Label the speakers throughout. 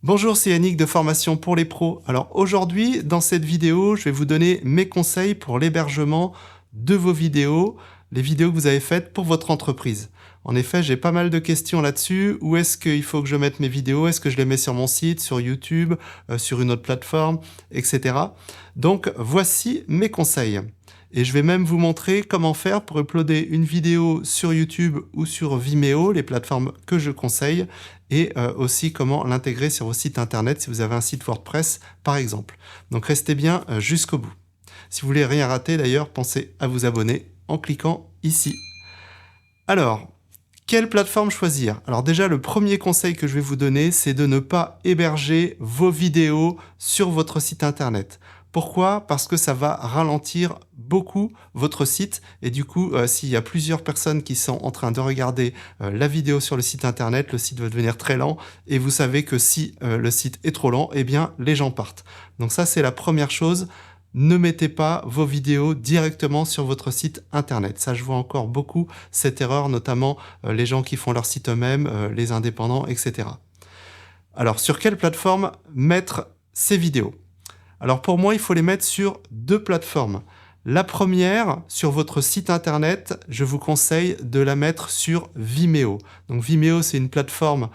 Speaker 1: Bonjour, c'est Yannick de Formation pour les pros. Alors aujourd'hui, dans cette vidéo, je vais vous donner mes conseils pour l'hébergement de vos vidéos, les vidéos que vous avez faites pour votre entreprise. En effet, j'ai pas mal de questions là-dessus. Où est-ce qu'il faut que je mette mes vidéos? Est-ce que je les mets sur mon site, sur YouTube, sur une autre plateforme, etc. Donc voici mes conseils. Et je vais même vous montrer comment faire pour uploader une vidéo sur YouTube ou sur Vimeo, les plateformes que je conseille, et aussi comment l'intégrer sur vos sites internet si vous avez un site WordPress par exemple. Donc restez bien jusqu'au bout. Si vous voulez rien rater d'ailleurs, pensez à vous abonner en cliquant ici. Alors, quelle plateforme choisir? Alors déjà, le premier conseil que je vais vous donner, c'est de ne pas héberger vos vidéos sur votre site internet. Pourquoi? Parce que ça va ralentir beaucoup votre site et du coup, s'il y a plusieurs personnes qui sont en train de regarder la vidéo sur le site internet, le site va devenir très lent et vous savez que si le site est trop lent, eh bien les gens partent. Donc ça, c'est la première chose. Ne mettez pas vos vidéos directement sur votre site internet. Ça, je vois encore beaucoup cette erreur, notamment les gens qui font leur site eux-mêmes, les indépendants, etc. Alors, sur quelle plateforme mettre ces vidéos? Alors pour moi, il faut les mettre sur deux plateformes. La première, sur votre site internet, je vous conseille de la mettre sur Vimeo. Donc Vimeo, c'est une plateforme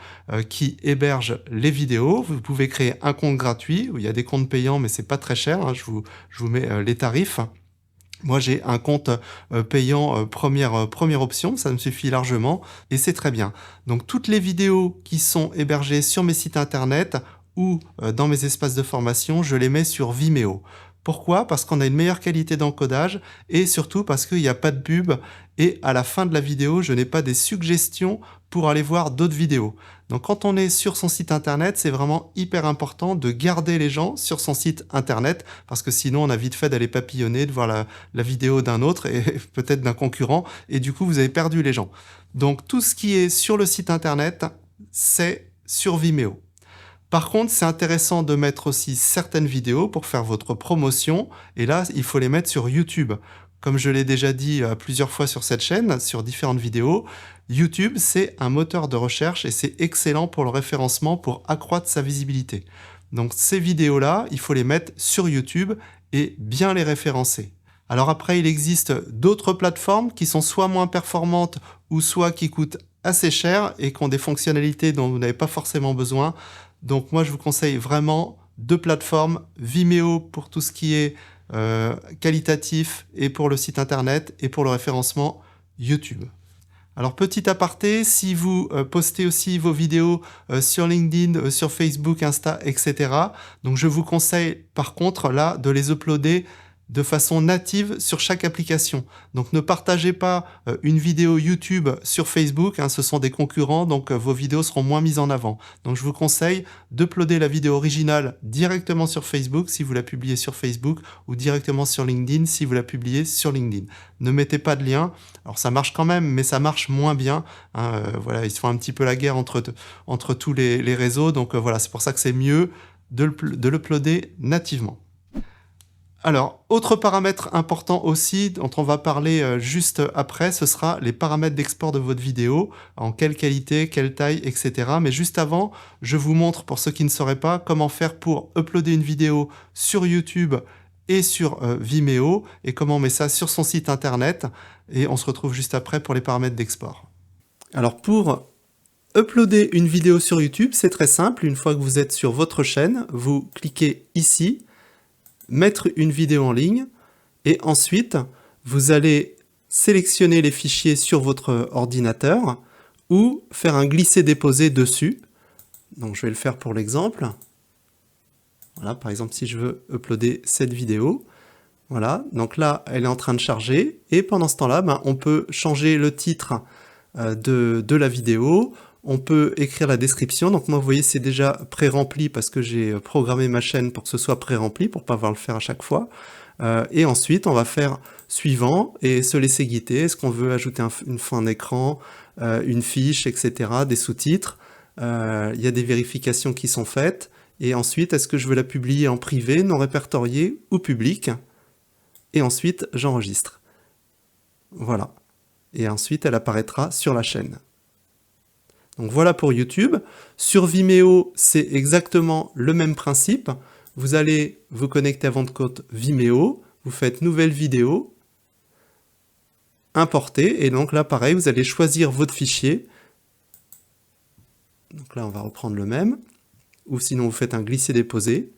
Speaker 1: qui héberge les vidéos. Vous pouvez créer un compte gratuit, où il y a des comptes payants, mais c'est pas très cher. Je vous mets les tarifs. Moi, j'ai un compte payant première option, ça me suffit largement et c'est très bien. Donc toutes les vidéos qui sont hébergées sur mes sites internet ou dans mes espaces de formation, je les mets sur Vimeo. Pourquoi? Parce qu'on a une meilleure qualité d'encodage et surtout parce qu'il n'y a pas de pub et à la fin de la vidéo, je n'ai pas des suggestions pour aller voir d'autres vidéos. Donc quand on est sur son site internet, c'est vraiment hyper important de garder les gens sur son site internet parce que sinon on a vite fait d'aller papillonner, de voir la vidéo d'un autre et peut-être d'un concurrent et du coup vous avez perdu les gens. Donc tout ce qui est sur le site internet, c'est sur Vimeo. Par contre, c'est intéressant de mettre aussi certaines vidéos pour faire votre promotion. Et là, il faut les mettre sur YouTube. Comme je l'ai déjà dit plusieurs fois sur cette chaîne, sur différentes vidéos, YouTube, c'est un moteur de recherche et c'est excellent pour le référencement, pour accroître sa visibilité. Donc ces vidéos-là, il faut les mettre sur YouTube et bien les référencer. Alors après, il existe d'autres plateformes qui sont soit moins performantes ou soit qui coûtent assez cher et qui ont des fonctionnalités dont vous n'avez pas forcément besoin. Donc moi, je vous conseille vraiment deux plateformes, Vimeo pour tout ce qui est qualitatif et pour le site internet et pour le référencement YouTube. Alors petit aparté, si vous postez aussi vos vidéos sur LinkedIn, sur Facebook, Insta, etc. Donc je vous conseille par contre là de les uploader de façon native sur chaque application. Donc ne partagez pas une vidéo YouTube sur Facebook, ce sont des concurrents, donc vos vidéos seront moins mises en avant. Donc je vous conseille d'uploader la vidéo originale directement sur Facebook si vous la publiez sur Facebook ou directement sur LinkedIn si vous la publiez sur LinkedIn. Ne mettez pas de lien, alors ça marche quand même, mais ça marche moins bien. Voilà, ils se font un petit peu la guerre entre tous les réseaux, donc voilà, c'est pour ça que c'est mieux de l'uploader nativement. Alors, autre paramètre important aussi, dont on va parler juste après, ce sera les paramètres d'export de votre vidéo, en quelle qualité, quelle taille, etc. Mais juste avant, je vous montre, pour ceux qui ne sauraient pas, comment faire pour uploader une vidéo sur YouTube et sur Vimeo, et comment on met ça sur son site internet, et on se retrouve juste après pour les paramètres d'export. Alors pour uploader une vidéo sur YouTube, c'est très simple, une fois que vous êtes sur votre chaîne, vous cliquez ici, mettre une vidéo en ligne et ensuite vous allez sélectionner les fichiers sur votre ordinateur ou faire un glisser-déposer dessus. Donc je vais le faire pour l'exemple. Voilà, par exemple si je veux uploader cette vidéo, voilà, donc là elle est en train de charger et pendant ce temps-là, on peut changer le titre de la vidéo. On peut écrire la description, donc moi vous voyez c'est déjà pré-rempli parce que j'ai programmé ma chaîne pour que ce soit pré-rempli, pour pas avoir le faire à chaque fois. Et ensuite on va faire suivant et se laisser guider. Est-ce qu'on veut ajouter une fin d'écran, une fiche, etc., des sous-titres. Il y a des vérifications qui sont faites. Et ensuite, est-ce que je veux la publier en privé, non répertorié ou public? Et ensuite, j'enregistre. Voilà. Et ensuite, elle apparaîtra sur la chaîne. Donc voilà pour YouTube. Sur Vimeo, c'est exactement le même principe. Vous allez vous connecter à votre compte Vimeo, vous faites nouvelle vidéo, importer, et donc là pareil, vous allez choisir votre fichier. Donc là on va reprendre le même, ou sinon vous faites un glisser-déposer.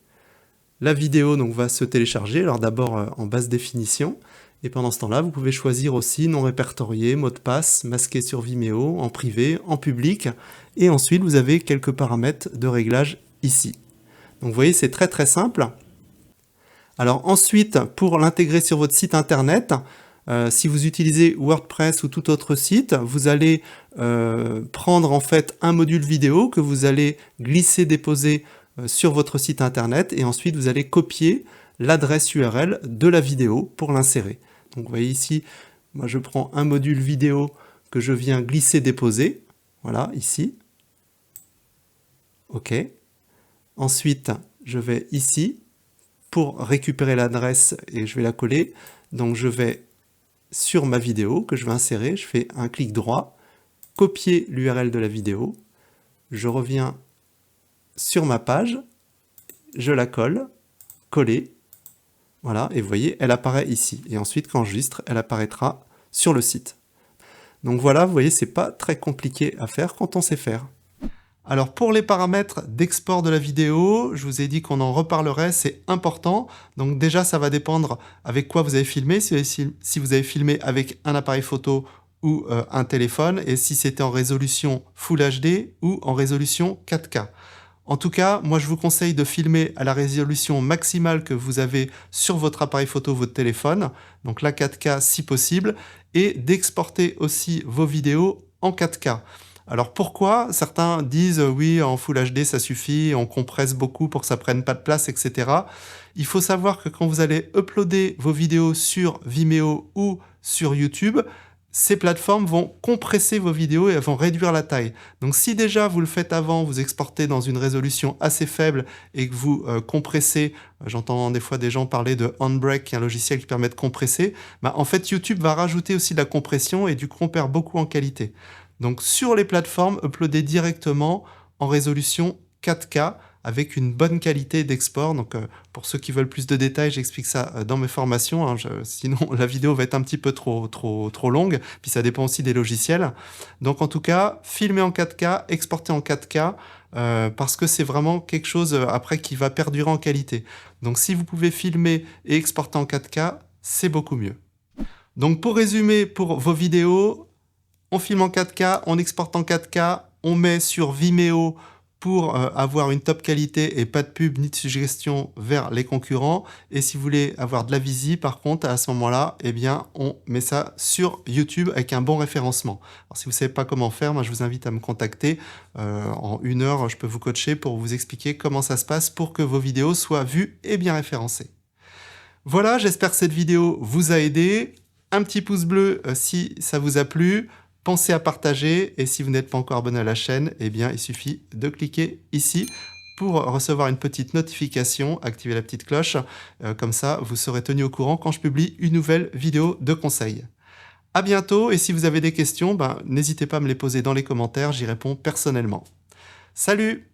Speaker 1: La vidéo donc va se télécharger, alors d'abord en basse définition, et pendant ce temps-là vous pouvez choisir aussi non répertorié, mot de passe, masqué sur Vimeo, en privé, en public, et ensuite vous avez quelques paramètres de réglage ici. Donc vous voyez, c'est très très simple. Alors ensuite, pour l'intégrer sur votre site internet, si vous utilisez WordPress ou tout autre site, vous allez prendre en fait un module vidéo que vous allez glisser-déposer sur votre site internet, et ensuite vous allez copier l'adresse URL de la vidéo pour l'insérer. Donc vous voyez ici, moi je prends un module vidéo que je viens glisser-déposer, voilà, ici. OK. Ensuite, je vais ici pour récupérer l'adresse et je vais la coller. Donc je vais sur ma vidéo que je vais insérer, je fais un clic droit, copier l'URL de la vidéo, je reviens sur ma page, je la colle, coller, voilà, et vous voyez, elle apparaît ici. Et ensuite, quand j'enregistre, elle apparaîtra sur le site. Donc voilà, vous voyez, c'est pas très compliqué à faire quand on sait faire. Alors pour les paramètres d'export de la vidéo, je vous ai dit qu'on en reparlerait, c'est important. Donc déjà, ça va dépendre avec quoi vous avez filmé, si vous avez filmé avec un appareil photo ou un téléphone, et si c'était en résolution Full HD ou en résolution 4K. En tout cas, moi je vous conseille de filmer à la résolution maximale que vous avez sur votre appareil photo, votre téléphone, donc la 4K si possible, et d'exporter aussi vos vidéos en 4K. Alors pourquoi certains disent oui, en Full HD ça suffit, on compresse beaucoup pour que ça prenne pas de place, etc. Il faut savoir que quand vous allez uploader vos vidéos sur Vimeo ou sur YouTube, ces plateformes vont compresser vos vidéos et elles vont réduire la taille. Donc si déjà vous le faites avant, vous exportez dans une résolution assez faible et que vous compressez, j'entends des fois des gens parler de Handbrake, qui est un logiciel qui permet de compresser, bah en fait YouTube va rajouter aussi de la compression et du coup on perd beaucoup en qualité. Donc sur les plateformes, uploadez directement en résolution 4K avec une bonne qualité d'export. Donc pour ceux qui veulent plus de détails, j'explique ça dans mes formations, hein. Sinon la vidéo va être un petit peu trop longue, puis ça dépend aussi des logiciels. Donc en tout cas, filmez en 4K, exportez en 4K, parce que c'est vraiment quelque chose après qui va perdurer en qualité. Donc si vous pouvez filmer et exporter en 4K, c'est beaucoup mieux. Donc pour résumer, pour vos vidéos, on filme en 4K, on exporte en 4K, on met sur Vimeo pour avoir une top qualité et pas de pub ni de suggestions vers les concurrents. Et si vous voulez avoir de la visie, par contre, à ce moment-là, eh bien, on met ça sur YouTube avec un bon référencement. Alors, si vous ne savez pas comment faire, moi, je vous invite à me contacter. En 1 heure, je peux vous coacher pour vous expliquer comment ça se passe pour que vos vidéos soient vues et bien référencées. Voilà, j'espère que cette vidéo vous a aidé. Un petit pouce bleu si ça vous a plu. Pensez à partager, et si vous n'êtes pas encore abonné à la chaîne, eh bien, il suffit de cliquer ici pour recevoir une petite notification, activer la petite cloche. Comme ça, vous serez tenu au courant quand je publie une nouvelle vidéo de conseil. À bientôt, et si vous avez des questions, n'hésitez pas à me les poser dans les commentaires, j'y réponds personnellement. Salut!